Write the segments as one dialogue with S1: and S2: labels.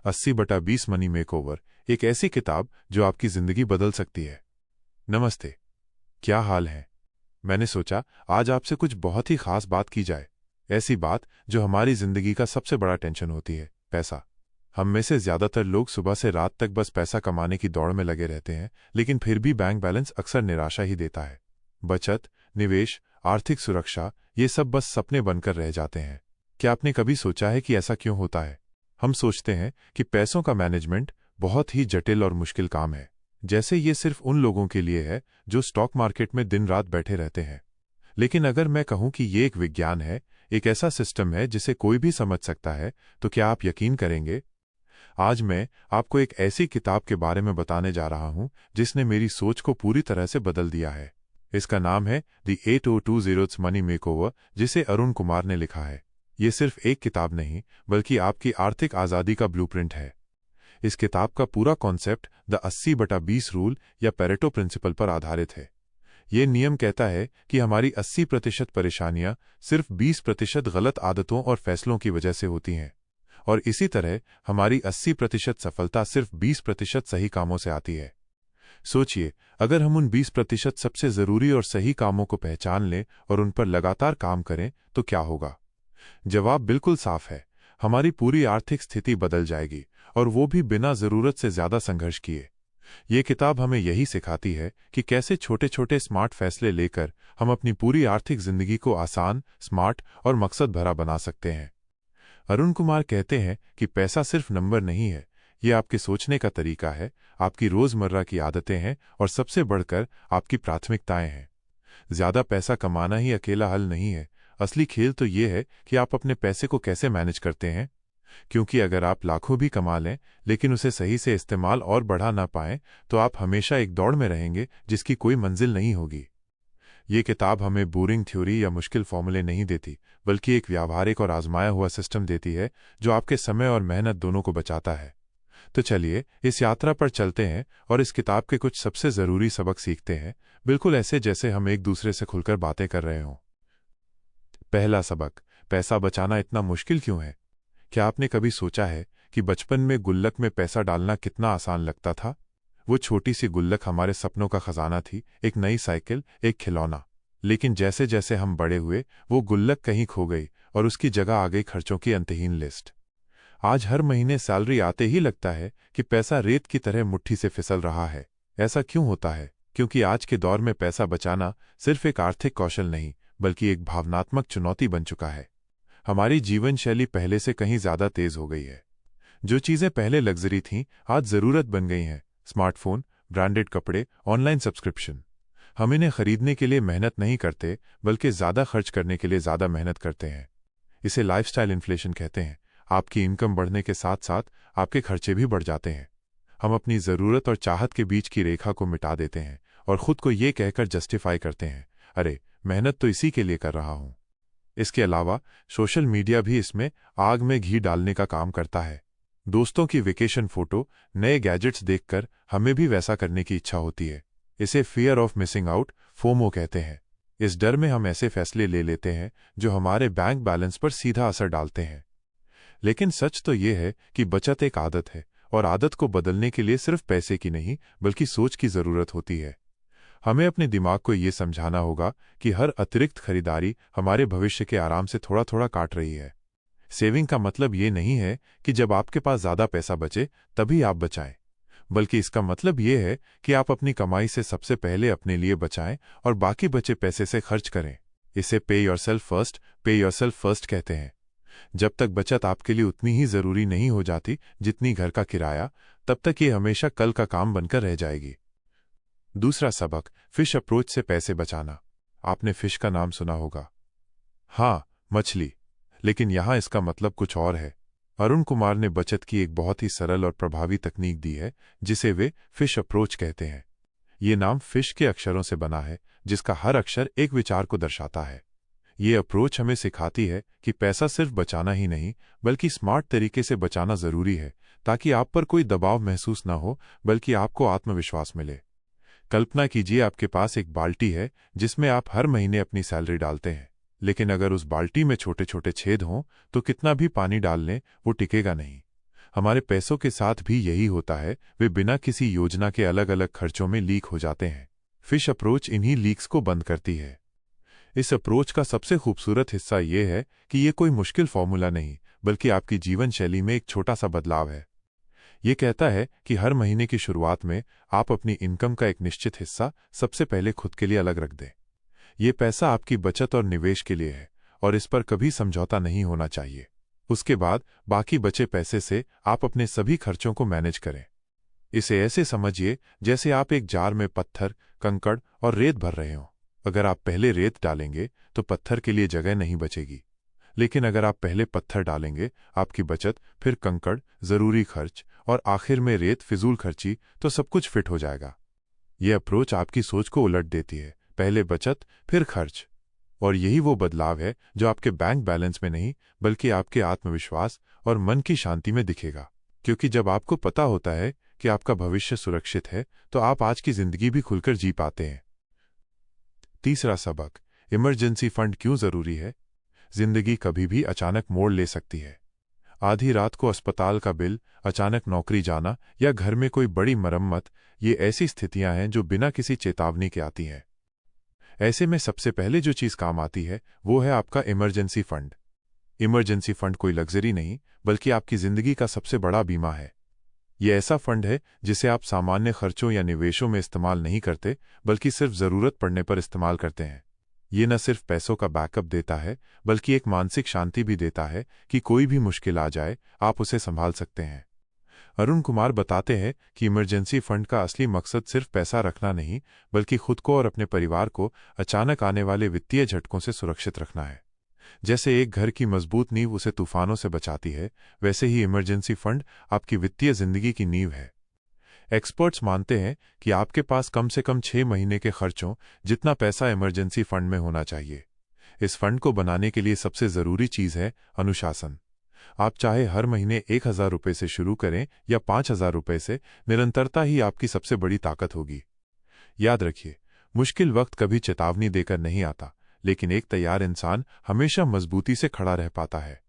S1: 80/20 money makeover, एक ऐसी किताब जो आपकी जिंदगी बदल सकती है। नमस्ते, क्या हाल है? मैंने सोचा आज आपसे कुछ बहुत ही खास बात की जाए, ऐसी बात जो हमारी जिंदगी का सबसे बड़ा टेंशन होती है, पैसा। हम में से ज्यादातर लोग सुबह से रात तक बस पैसा कमाने की दौड़ में लगे रहते हैं, लेकिन फिर भी बैंक बैलेंस अक्सर निराशा ही देता है। बचत, निवेश, आर्थिक सुरक्षा, ये सब बस सपने बनकर रह जाते हैं। क्या आपने कभी सोचा है कि ऐसा क्यों होता है? हम सोचते हैं कि पैसों का मैनेजमेंट बहुत ही जटिल और मुश्किल काम है, जैसे ये सिर्फ उन लोगों के लिए है जो स्टॉक मार्केट में दिन रात बैठे रहते हैं। लेकिन अगर मैं कहूं कि ये एक विज्ञान है, एक ऐसा सिस्टम है जिसे कोई भी समझ सकता है, तो क्या आप यकीन करेंगे? आज मैं आपको एक ऐसी किताब के बारे में बताने जा रहा हूं जिसने मेरी सोच को पूरी तरह से बदल दिया है। इसका नाम है द 8020 मनी मेकओवर, जिसे अरुण कुमार ने लिखा है। ये सिर्फ एक किताब नहीं, बल्कि आपकी आर्थिक आज़ादी का ब्लूप्रिंट है। इस किताब का पूरा कॉन्सेप्ट द 80/20 रूल या पेरेटो प्रिंसिपल पर आधारित है। ये नियम कहता है कि हमारी 80% परेशानियां सिर्फ 20% गलत आदतों और फैसलों की वजह से होती हैं, और इसी तरह हमारी 80% सफलता सिर्फ 20% सही कामों से आती है। सोचिए, अगर हम उन 20% सबसे जरूरी और सही कामों को पहचान लें और उन पर लगातार काम करें, तो क्या होगा? जवाब बिल्कुल साफ है, हमारी पूरी आर्थिक स्थिति बदल जाएगी, और वो भी बिना जरूरत से ज्यादा संघर्ष किए। ये किताब हमें यही सिखाती है कि कैसे छोटे छोटे स्मार्ट फैसले लेकर हम अपनी पूरी आर्थिक जिंदगी को आसान, स्मार्ट और मकसद भरा बना सकते हैं। अरुण कुमार कहते हैं कि पैसा सिर्फ नंबर नहीं है, ये आपके सोचने का तरीका है, आपकी रोजमर्रा की आदतें हैं, और सबसे बढ़कर आपकी प्राथमिकताएं हैं। ज्यादा पैसा कमाना ही अकेला हल नहीं है, असली खेल तो ये है कि आप अपने पैसे को कैसे मैनेज करते हैं। क्योंकि अगर आप लाखों भी कमा लें, लेकिन उसे सही से इस्तेमाल और बढ़ा ना पाएं, तो आप हमेशा एक दौड़ में रहेंगे जिसकी कोई मंजिल नहीं होगी। ये किताब हमें बोरिंग थ्योरी या मुश्किल फॉर्मूले नहीं देती, बल्कि एक व्यावहारिक और आजमाया हुआ सिस्टम देती है जो आपके समय और मेहनत दोनों को बचाता है। तो चलिए इस यात्रा पर चलते हैं और इस किताब के कुछ सबसे जरूरी सबक सीखते हैं, बिल्कुल ऐसे जैसे हम एक दूसरे से खुलकर बातें कर रहे हों। पहला सबक, पैसा बचाना इतना मुश्किल क्यों है? क्या आपने कभी सोचा है कि बचपन में गुल्लक में पैसा डालना कितना आसान लगता था? वो छोटी सी गुल्लक हमारे सपनों का खजाना थी, एक नई साइकिल, एक खिलौना। लेकिन जैसे जैसे हम बड़े हुए, वो गुल्लक कहीं खो गई और उसकी जगह आ गई खर्चों की अंतहीन लिस्ट। आज हर महीने सैलरी आते ही लगता है कि पैसा रेत की तरह मुट्ठी से फिसल रहा है। ऐसा क्यों होता है? क्योंकि आज के दौर में पैसा बचाना सिर्फ एक आर्थिक कौशल नहीं, बल्कि एक भावनात्मक चुनौती बन चुका है। हमारी जीवन शैली पहले से कहीं ज्यादा तेज हो गई है। जो चीजें पहले लग्जरी थीं, आज जरूरत बन गई हैं। स्मार्टफोन, ब्रांडेड कपड़े, ऑनलाइन सब्सक्रिप्शन। हम इन्हें खरीदने के लिए मेहनत नहीं करते, बल्कि ज्यादा खर्च करने के लिए ज्यादा मेहनत करते हैं। इसे लाइफस्टाइल इन्फ्लेशन कहते हैं। आपकी इनकम बढ़ने के साथ साथ आपके खर्चे भी बढ़ जाते हैं। हम अपनी जरूरत और चाहत के बीच की रेखा को मिटा देते हैं और खुद को ये कहकर जस्टिफाई करते हैं, अरे मेहनत तो इसी के लिए कर रहा हूं। इसके अलावा सोशल मीडिया भी इसमें आग में घी डालने का काम करता है। दोस्तों की वेकेशन फोटो, नए गैजेट्स देखकर हमें भी वैसा करने की इच्छा होती है। इसे fear of missing out, FOMO कहते हैं। इस डर में हम ऐसे फैसले ले लेते हैं जो हमारे बैंक बैलेंस पर सीधा असर डालते हैं। लेकिन सच तो ये है कि बचत एक आदत है, और आदत को बदलने के लिए सिर्फ पैसे की नहीं, बल्कि सोच की जरूरत होती है। हमें अपने दिमाग को ये समझाना होगा कि हर अतिरिक्त खरीदारी हमारे भविष्य के आराम से थोड़ा थोड़ा काट रही है। सेविंग का मतलब ये नहीं है कि जब आपके पास ज्यादा पैसा बचे तभी आप बचाएं, बल्कि इसका मतलब ये है कि आप अपनी कमाई से सबसे पहले अपने लिए बचाएं और बाकी बचे पैसे से खर्च करें। इसे पे योरसेल्फ फर्स्ट कहते हैं। जब तक बचत आपके लिए उतनी ही जरूरी नहीं हो जाती जितनी घर का किराया, तब तक ये हमेशा कल का काम बनकर रह जाएगी। दूसरा सबक, फिश अप्रोच से पैसे बचाना। आपने फिश का नाम सुना होगा। हाँ, मछली। लेकिन यहां इसका मतलब कुछ और है। अरुण कुमार ने बचत की एक बहुत ही सरल और प्रभावी तकनीक दी है, जिसे वे फिश अप्रोच कहते हैं। ये नाम फिश के अक्षरों से बना है, जिसका हर अक्षर एक विचार को दर्शाता है। ये अप्रोच हमें सिखाती है कि पैसा सिर्फ बचाना ही नहीं, बल्कि स्मार्ट तरीके से बचाना जरूरी है, ताकि आप पर कोई दबाव महसूस न हो, बल्कि आपको आत्मविश्वास मिले। कल्पना कीजिए आपके पास एक बाल्टी है जिसमें आप हर महीने अपनी सैलरी डालते हैं, लेकिन अगर उस बाल्टी में छोटे छोटे छेद हों तो कितना भी पानी डाल लें वो टिकेगा नहीं। हमारे पैसों के साथ भी यही होता है, वे बिना किसी योजना के अलग अलग खर्चों में लीक हो जाते हैं। फिश अप्रोच इन्हीं लीक्स को बंद करती है। इस अप्रोच का सबसे खूबसूरत हिस्सा ये है कि ये कोई मुश्किल फॉर्मूला नहीं, बल्कि आपकी जीवन शैली में एक छोटा सा बदलाव है। ये कहता है कि हर महीने की शुरुआत में आप अपनी इनकम का एक निश्चित हिस्सा सबसे पहले खुद के लिए अलग रख दें। ये पैसा आपकी बचत और निवेश के लिए है और इस पर कभी समझौता नहीं होना चाहिए। उसके बाद बाकी बचे पैसे से आप अपने सभी खर्चों को मैनेज करें। इसे ऐसे समझिए जैसे आप एक जार में पत्थर, कंकड़ और रेत भर रहे हों। अगर आप पहले रेत डालेंगे तो पत्थर के लिए जगह नहीं बचेगी, लेकिन अगर आप पहले पत्थर डालेंगे, आपकी बचत, फिर कंकड़, जरूरी खर्च और आखिर में रेत फिजूल खर्ची, तो सब कुछ फिट हो जाएगा। यह अप्रोच आपकी सोच को उलट देती है, पहले बचत फिर खर्च। और यही वो बदलाव है जो आपके बैंक बैलेंस में नहीं, बल्कि आपके आत्मविश्वास और मन की शांति में दिखेगा। क्योंकि जब आपको पता होता है कि आपका भविष्य सुरक्षित है, तो आप आज की जिंदगी भी खुलकर जी पाते हैं। तीसरा सबक, इमरजेंसी फंड क्यों जरूरी है। जिंदगी कभी भी अचानक मोड़ ले सकती है। आधी रात को अस्पताल का बिल, अचानक नौकरी जाना या घर में कोई बड़ी मरम्मत, ये ऐसी स्थितियां हैं जो बिना किसी चेतावनी के आती हैं। ऐसे में सबसे पहले जो चीज काम आती है वो है आपका इमरजेंसी फंड। इमरजेंसी फंड कोई लग्जरी नहीं, बल्कि आपकी जिंदगी का सबसे बड़ा बीमा है। ये ऐसा फंड है जिसे आप सामान्य खर्चों या निवेशों में इस्तेमाल नहीं करते, बल्कि सिर्फ जरूरत पड़ने पर इस्तेमाल करते हैं। ये न सिर्फ पैसों का बैकअप देता है, बल्कि एक मानसिक शांति भी देता है कि कोई भी मुश्किल आ जाए, आप उसे संभाल सकते हैं। अरुण कुमार बताते हैं कि इमरजेंसी फंड का असली मकसद सिर्फ पैसा रखना नहीं, बल्कि खुद को और अपने परिवार को अचानक आने वाले वित्तीय झटकों से सुरक्षित रखना है। जैसे एक घर की मजबूत नींव उसे तूफानों से बचाती है, वैसे ही इमरजेंसी फंड आपकी वित्तीय जिंदगी की नींव है। एक्सपर्ट्स मानते हैं कि आपके पास कम से कम 6 महीने के खर्चों जितना पैसा इमरजेंसी फंड में होना चाहिए। इस फंड को बनाने के लिए सबसे जरूरी चीज है अनुशासन। आप चाहे हर महीने 1,000 रुपये से शुरू करें या 5,000 रुपये से, निरंतरता ही आपकी सबसे बड़ी ताकत होगी। याद रखिए, मुश्किल वक्त कभी चेतावनी देकर नहीं आता, लेकिन एक तैयार इंसान हमेशा मजबूती से खड़ा रह पाता है।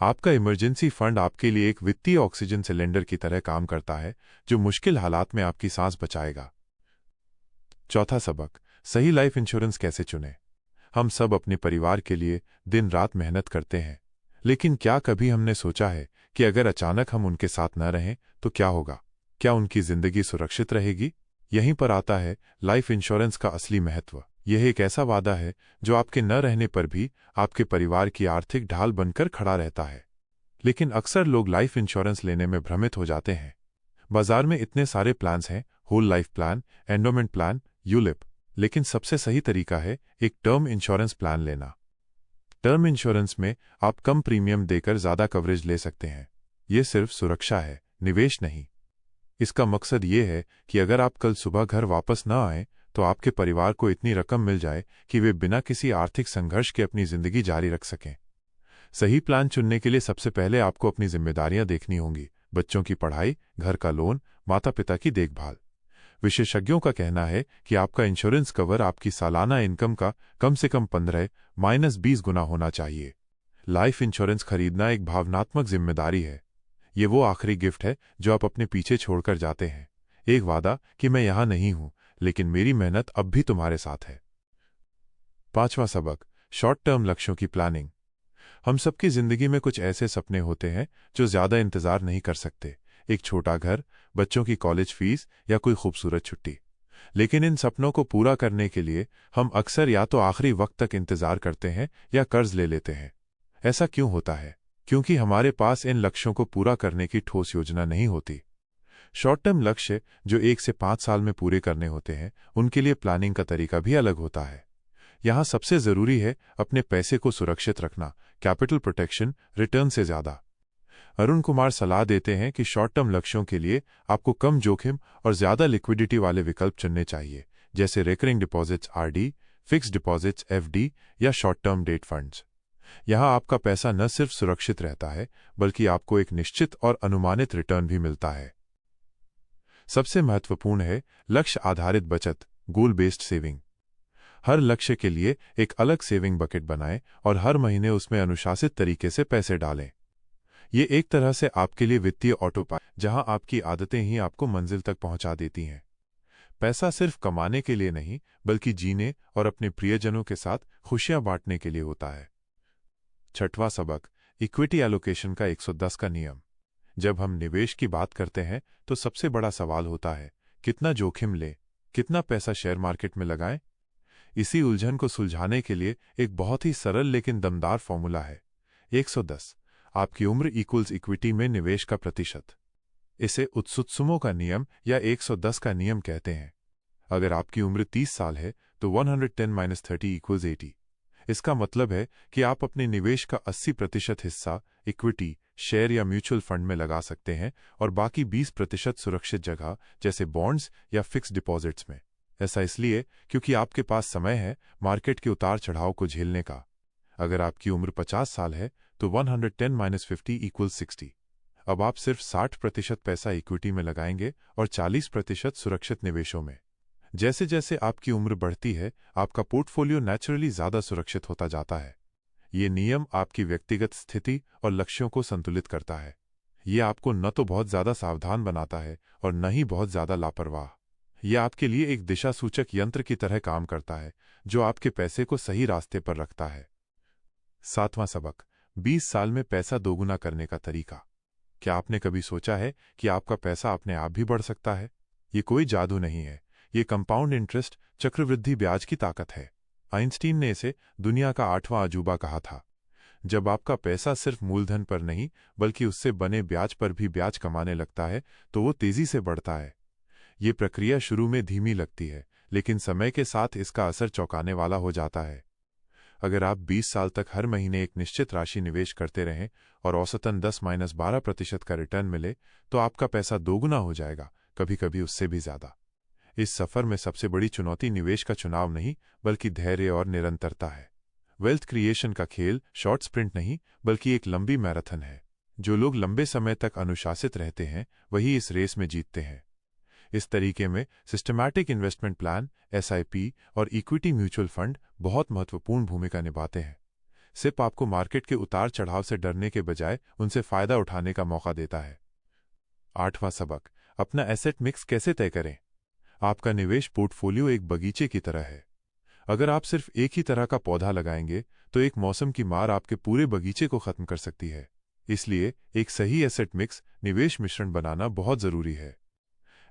S1: आपका इमरजेंसी फंड आपके लिए एक वित्तीय ऑक्सीजन सिलेंडर की तरह काम करता है, जो मुश्किल हालात में आपकी सांस बचाएगा। चौथा सबक, सही लाइफ इंश्योरेंस कैसे चुनें। हम सब अपने परिवार के लिए दिन रात मेहनत करते हैं, लेकिन क्या कभी हमने सोचा है कि अगर अचानक हम उनके साथ न रहें तो क्या होगा? क्या उनकी जिंदगी सुरक्षित रहेगी? यहीं पर आता है लाइफ इंश्योरेंस का असली महत्व। यह एक ऐसा वादा है जो आपके न रहने पर भी आपके परिवार की आर्थिक ढाल बनकर खड़ा रहता है। लेकिन अक्सर लोग लाइफ इंश्योरेंस लेने में भ्रमित हो जाते हैं। बाजार में इतने सारे प्लान्स हैं, whole life plan, endowment plan, ULIP, लेकिन सबसे सही तरीका है एक टर्म इंश्योरेंस प्लान लेना। टर्म इंश्योरेंस में आप कम प्रीमियम देकर ज्यादा कवरेज ले सकते हैं। यह सिर्फ सुरक्षा है, निवेश नहीं। इसका मकसद ये है कि अगर आप कल सुबह घर वापस न आए, तो आपके परिवार को इतनी रकम मिल जाए कि वे बिना किसी आर्थिक संघर्ष के अपनी जिंदगी जारी रख सकें। सही प्लान चुनने के लिए सबसे पहले आपको अपनी जिम्मेदारियां देखनी होंगी। बच्चों की पढ़ाई, घर का लोन, माता पिता की देखभाल। विशेषज्ञों का कहना है कि आपका इंश्योरेंस कवर आपकी सालाना इनकम का कम से कम 15-20 गुना होना चाहिए। लाइफ इंश्योरेंस खरीदना एक भावनात्मक जिम्मेदारी है। ये वो आखिरी गिफ्ट है जो आप अपने पीछे छोड़कर जाते हैं। एक वादा कि मैं यहां नहीं हूं, लेकिन मेरी मेहनत अब भी तुम्हारे साथ है। पांचवा सबक, शॉर्ट टर्म लक्ष्यों की प्लानिंग। हम सबकी जिंदगी में कुछ ऐसे सपने होते हैं जो ज्यादा इंतजार नहीं कर सकते। एक छोटा घर, बच्चों की कॉलेज फीस या कोई खूबसूरत छुट्टी। लेकिन इन सपनों को पूरा करने के लिए हम अक्सर या तो आखिरी वक्त तक इंतजार करते हैं या कर्ज ले लेते हैं। ऐसा क्यों होता है? क्योंकि हमारे पास इन लक्ष्यों को पूरा करने की ठोस योजना नहीं होती। शॉर्ट टर्म लक्ष्य जो 1 से 5 साल में पूरे करने होते हैं, उनके लिए प्लानिंग का तरीका भी अलग होता है। यहां सबसे जरूरी है अपने पैसे को सुरक्षित रखना, कैपिटल प्रोटेक्शन रिटर्न से ज्यादा। अरुण कुमार सलाह देते हैं कि शॉर्ट टर्म लक्ष्यों के लिए आपको कम जोखिम और ज्यादा लिक्विडिटी वाले विकल्प चुनने चाहिए, जैसे recurring deposits RD, fixed deposits FD या शॉर्ट टर्म डेट फंड्स। यहां आपका पैसा न सिर्फ सुरक्षित रहता है, बल्कि आपको एक निश्चित और अनुमानित रिटर्न भी मिलता है। सबसे महत्वपूर्ण है लक्ष्य आधारित बचत, गोल बेस्ड सेविंग। हर लक्ष्य के लिए एक अलग सेविंग बकेट बनाएं और हर महीने उसमें अनुशासित तरीके से पैसे डालें। ये एक तरह से आपके लिए वित्तीय ऑटो पायलट, जहां आपकी आदतें ही आपको मंजिल तक पहुंचा देती हैं। पैसा सिर्फ कमाने के लिए नहीं, बल्कि जीने और अपने प्रियजनों के साथ खुशियां बांटने के लिए होता है। छठवां सबक, इक्विटी एलोकेशन का 110 का नियम। जब हम निवेश की बात करते हैं तो सबसे बड़ा सवाल होता है, कितना जोखिम लें, कितना पैसा शेयर मार्केट में लगाएं। इसी उलझन को सुलझाने के लिए एक बहुत ही सरल लेकिन दमदार फॉर्मूला है। 110 आपकी उम्र इक्वल्स इक्विटी में निवेश का प्रतिशत। इसे उत्सुत्सुमो का नियम या 110 का नियम कहते हैं। अगर आपकी उम्र 30 साल है तो 110-30 इक्वल्स 80। इसका मतलब है कि आप अपने निवेश का 80% हिस्सा इक्विटी, शेयर या म्यूचुअल फंड में लगा सकते हैं और बाकी 20% सुरक्षित जगह जैसे बॉन्ड्स या फिक्स डिपॉजिट्स में। ऐसा इसलिए क्योंकि आपके पास समय है मार्केट के उतार चढ़ाव को झेलने का। अगर आपकी उम्र 50 साल है तो 110-50 इक्वल्स 60। अब आप सिर्फ 60% पैसा इक्विटी में लगाएंगे और 40% सुरक्षित निवेशों में। जैसे जैसे आपकी उम्र बढ़ती है, आपका पोर्टफोलियो नेचुरली ज्यादा सुरक्षित होता जाता है। ये नियम आपकी व्यक्तिगत स्थिति और लक्ष्यों को संतुलित करता है। ये आपको न तो बहुत ज्यादा सावधान बनाता है और न ही बहुत ज्यादा लापरवाह। यह आपके लिए एक दिशा सूचक यंत्र की तरह काम करता है, जो आपके पैसे को सही रास्ते पर रखता है। सातवां सबक, 20 साल में पैसा दोगुना करने का तरीका। क्या आपने कभी सोचा है कि आपका पैसा अपने आप भी बढ़ सकता है? ये कोई जादू नहीं है, ये कंपाउंड इंटरेस्ट, चक्रवृद्धि ब्याज की ताकत है। आइंस्टीन ने इसे दुनिया का 8वां अजूबा कहा था। जब आपका पैसा सिर्फ मूलधन पर नहीं, बल्कि उससे बने ब्याज पर भी ब्याज कमाने लगता है, तो वो तेजी से बढ़ता है। ये प्रक्रिया शुरू में धीमी लगती है, लेकिन समय के साथ इसका असर चौंकाने वाला हो जाता है। अगर आप 20 साल तक हर महीने एक निश्चित राशि निवेश करते रहें और औसतन 10-12% का रिटर्न मिले, तो आपका पैसा दोगुना हो जाएगा, कभी कभी उससे भी ज्यादा। इस सफर में सबसे बड़ी चुनौती निवेश का चुनाव नहीं, बल्कि धैर्य और निरंतरता है। वेल्थ क्रिएशन का खेल शॉर्ट स्प्रिंट नहीं, बल्कि एक लंबी मैराथन है। जो लोग लंबे समय तक अनुशासित रहते हैं, वही इस रेस में जीतते हैं। इस तरीके में सिस्टमैटिक इन्वेस्टमेंट प्लान, SIP और इक्विटी म्यूचुअल फंड बहुत महत्वपूर्ण भूमिका निभाते हैं। सिर्फ आपको मार्केट के उतार चढ़ाव से डरने के बजाय उनसे फायदा उठाने का मौका देता है। आठवां सबक, अपना एसेट मिक्स कैसे तय करें। आपका निवेश पोर्टफोलियो एक बगीचे की तरह है। अगर आप सिर्फ एक ही तरह का पौधा लगाएंगे तो एक मौसम की मार आपके पूरे बगीचे को खत्म कर सकती है। इसलिए एक सही एसेट मिक्स, निवेश मिश्रण बनाना बहुत जरूरी है।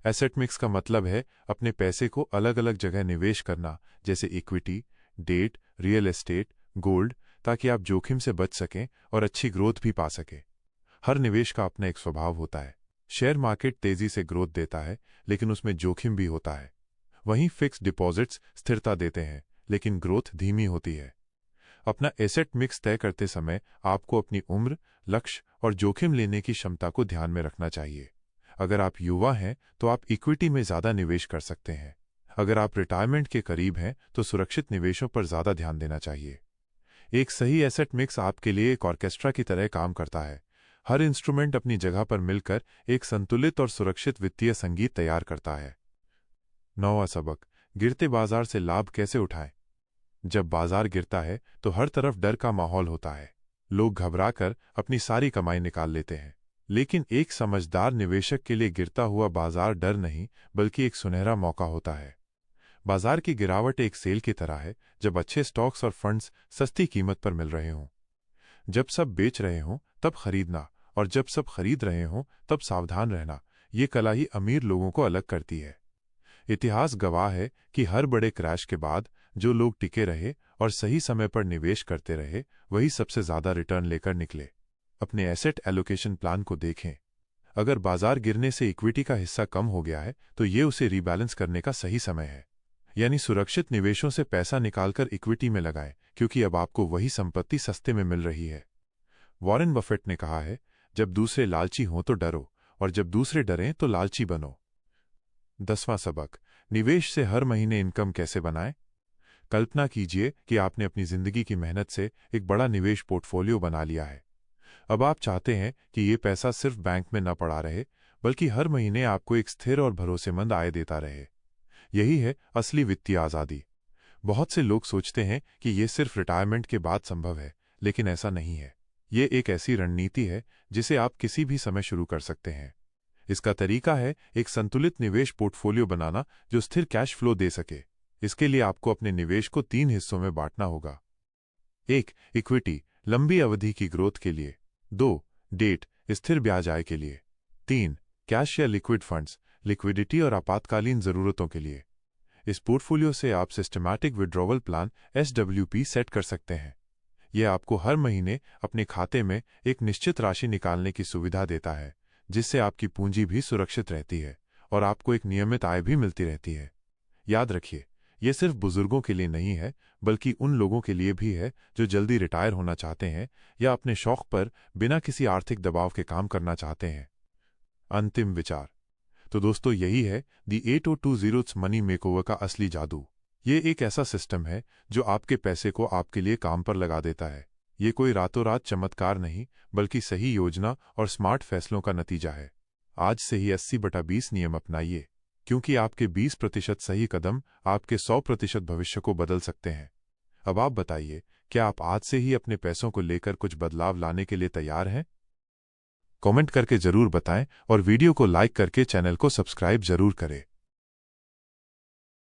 S1: एसेट मिक्स का मतलब है अपने पैसे को अलग अलग जगह निवेश करना, जैसे equity, debt, real estate, gold, ताकि आप जोखिम से बच सकें और अच्छी ग्रोथ भी पा सकें। हर निवेश का अपना एक स्वभाव होता है। शेयर मार्केट तेजी से ग्रोथ देता है, लेकिन उसमें जोखिम भी होता है। वहीं फिक्स डिपॉजिट्स स्थिरता देते हैं, लेकिन ग्रोथ धीमी होती है। अपना एसेट मिक्स तय करते समय आपको अपनी उम्र, लक्ष्य और जोखिम लेने की क्षमता को ध्यान में रखना चाहिए। अगर आप युवा हैं तो आप इक्विटी में ज्यादा निवेश कर सकते हैं। अगर आप रिटायरमेंट के करीब हैं तो सुरक्षित निवेशों पर ज्यादा ध्यान देना चाहिए। एक सही एसेट मिक्स आपके लिए एक ऑर्केस्ट्रा की तरह काम करता है। हर इंस्ट्रूमेंट अपनी जगह पर मिलकर एक संतुलित और सुरक्षित वित्तीय संगीत तैयार करता है। 9वां सबक, गिरते बाजार से लाभ कैसे उठाएं। जब बाजार गिरता है तो हर तरफ डर का माहौल होता है। लोग घबराकर अपनी सारी कमाई निकाल लेते हैं। लेकिन एक समझदार निवेशक के लिए गिरता हुआ बाजार डर नहीं, बल्कि एक सुनहरा मौका होता है। बाजार की गिरावट एक सेल की तरह है, जब अच्छे स्टॉक्स और फंड्स सस्ती कीमत पर मिल रहे हों। जब सब बेच रहे हों तब खरीदना, और जब सब खरीद रहे हों तब सावधान रहना, ये कला ही अमीर लोगों को अलग करती है। इतिहास गवाह है कि हर बड़े क्रैश के बाद जो लोग टिके रहे और सही समय पर निवेश करते रहे, वही सबसे ज्यादा रिटर्न लेकर निकले। अपने एसेट एलोकेशन प्लान को देखें। अगर बाजार गिरने से इक्विटी का हिस्सा कम हो गया है तो ये उसे रीबैलेंस करने का सही समय है। यानी सुरक्षित निवेशों से पैसा निकालकर इक्विटी में लगाएं, क्योंकि अब आपको वही संपत्ति सस्ते में मिल रही है। वॉरेन बफेट ने कहा है, जब दूसरे लालची हों तो डरो, और जब दूसरे डरें तो लालची बनो। 10वां सबक, निवेश से हर महीने इनकम कैसे बनाएं। कल्पना कीजिए कि आपने अपनी जिंदगी की मेहनत से एक बड़ा निवेश पोर्टफोलियो बना लिया है। अब आप चाहते हैं कि ये पैसा सिर्फ बैंक में न पड़ा रहे, बल्कि हर महीने आपको एक स्थिर और भरोसेमंद आय देता रहे। यही है असली वित्तीय आज़ादी। बहुत से लोग सोचते हैं कि ये सिर्फ रिटायरमेंट के बाद संभव है, लेकिन ऐसा नहीं है। ये एक ऐसी रणनीति है जिसे आप किसी भी समय शुरू कर सकते हैं। इसका तरीका है एक संतुलित निवेश पोर्टफोलियो बनाना जो स्थिर कैश फ्लो दे सके। इसके लिए आपको अपने निवेश को 3 हिस्सों में बांटना होगा। 1. इक्विटी, लंबी अवधि की ग्रोथ के लिए। 2. डेट, स्थिर ब्याज आय के लिए। 3. कैश या लिक्विड फंड्स, लिक्विडिटी और आपातकालीन जरूरतों के लिए। इस पोर्टफोलियो से आप systematic withdrawal plan SWP set कर सकते हैं। यह आपको हर महीने अपने खाते में एक निश्चित राशि निकालने की सुविधा देता है, जिससे आपकी पूंजी भी सुरक्षित रहती है और आपको एक नियमित आय भी मिलती रहती है। याद रखिए, यह सिर्फ बुजुर्गों के लिए नहीं है, बल्कि उन लोगों के लिए भी है जो जल्दी रिटायर होना चाहते हैं या अपने शौक पर बिना किसी आर्थिक दबाव के काम करना चाहते हैं। अंतिम विचार। तो दोस्तों, यही है दी 8020 मनी मेकओवर का असली जादू। ये एक ऐसा सिस्टम है जो आपके पैसे को आपके लिए काम पर लगा देता है। ये कोई रातों रात चमत्कार नहीं, बल्कि सही योजना और स्मार्ट फैसलों का नतीजा है। आज से ही 80/20 नियम अपनाइए, क्योंकि आपके 20% सही कदम आपके 100% भविष्य को बदल सकते हैं। अब आप बताइए, क्या आप आज से ही अपने पैसों को लेकर कुछ बदलाव लाने के लिए तैयार हैं? कमेंट करके जरूर बताएं और वीडियो को लाइक करके चैनल को सब्सक्राइब जरूर करें।